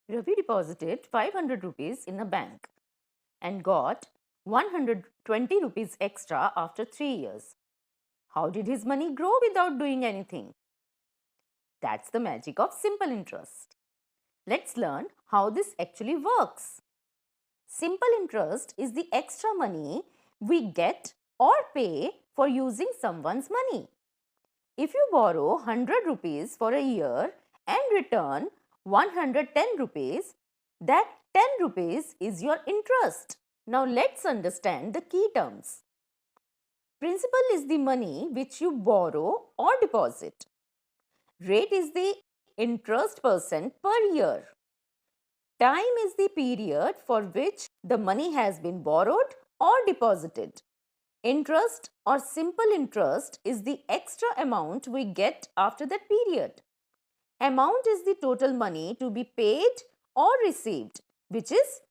Ravi deposited 500 rupees in a bank and got 120 rupees extra after 3 years. How did his money grow without doing anything? That's the magic of simple interest. Let's learn how this actually works. Simple interest is the extra money we get or pay for using someone's money. If you borrow 100 rupees for a year and return 110 rupees, that 10 rupees is your interest. Now let's understand the key terms. Principal is the money which you borrow or deposit. Rate is the interest percent per year. Time is the period for which the money has been borrowed or deposited. Interest or simple interest is the extra amount we get after that period. Amount is the total money to be paid or received, which is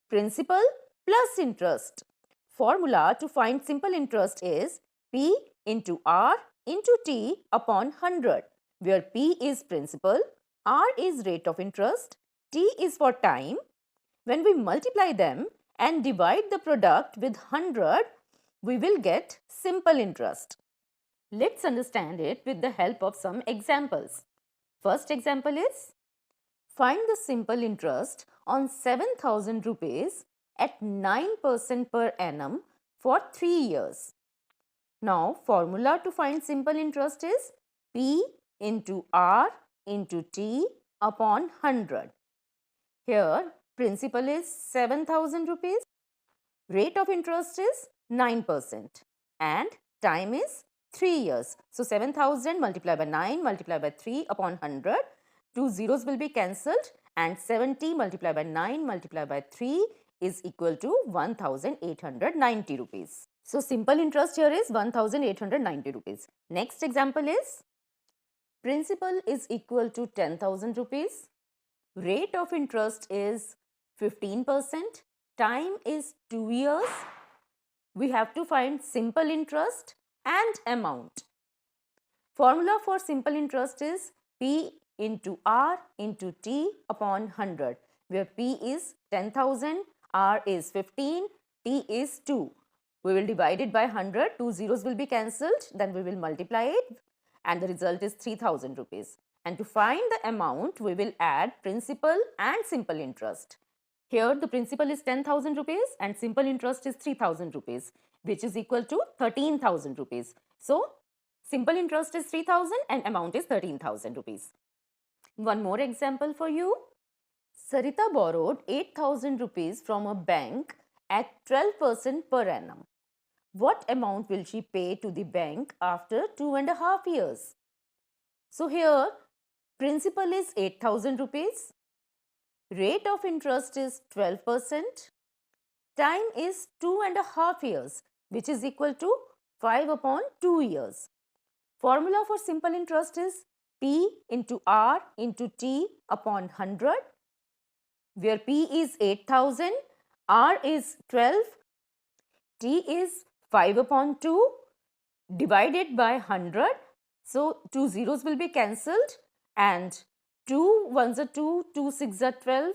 principal plus interest. Formula to find simple interest is P into R into T upon 100, where P is principal, R is rate of interest, T is for time. When we multiply them and divide the product with 100, we will get simple interest. Let's understand it with the help of some examples. First example is, find the simple interest on 7,000 rupees at 9% per annum for 3 years. Now, formula to find simple interest is P into R into T upon 100. Here, principal is 7,000 rupees, rate of interest is 9% and time is 3 years. So, 7,000 multiplied by 9 multiplied by 3 upon 100, 2 zeros will be cancelled and 70 multiplied by 9 multiplied by 3 is equal to 1,890 rupees. So, simple interest here is 1,890 rupees. Next example is, principal is equal to 10,000 rupees, rate of interest is 15%, time is 2 years. We have to find simple interest and amount. Formula for simple interest is P into R into T upon 100, where P is 10,000, R is 15, T is 2. We will divide it by 100, 2 zeros will be cancelled, then we will multiply it and the result is 3,000 rupees. And to find the amount, we will add principal and simple interest. Here the principal is 10,000 rupees and simple interest is 3,000 rupees, which is equal to 13,000 rupees. So, simple interest is 3,000 and amount is 13,000 rupees. One more example for you. Sarita borrowed 8,000 rupees from a bank at 12% per annum. What amount will she pay to the bank after 2.5 years? So, here principal is 8,000 rupees. Rate of interest is 12%. Time is 2.5 years, which is equal to 5 upon 2 years. Formula for simple interest is P into R into T upon 100, where P is 8,000, R is 12, T is 5 upon 2 divided by 100. So, 2 zeros will be cancelled and 2 ones are 2, 2 6 are 12,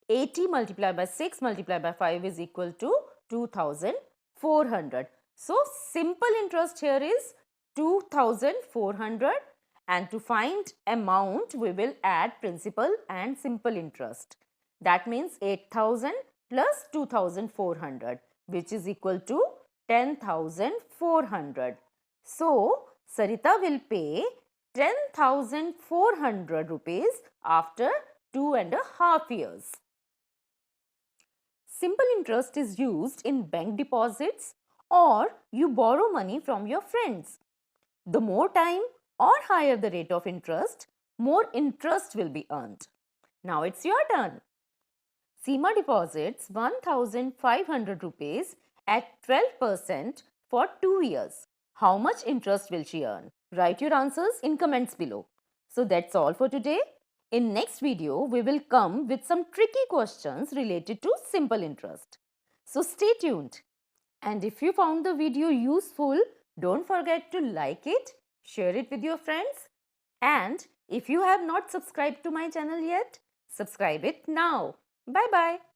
80 multiplied by 6 multiplied by 5 is equal to 2,400. So, simple interest here is 2,400 and to find amount we will add principal and simple interest. That means 8,000 plus 2,400, which is equal to 10,400. So, Sarita will pay 10,400 rupees after 2.5 years. Simple interest is used in bank deposits or you borrow money from your friends. The more time or higher the rate of interest, more interest will be earned. Now it's your turn. Seema deposits 1,500 rupees at 12% for 2 years. How much interest will she earn? Write your answers in comments below. So that's all for today. In next video, we will come with some tricky questions related to simple interest. So stay tuned. And if you found the video useful, don't forget to like it, share it with your friends. And if you have not subscribed to my channel yet, Subscribe it now. Bye bye.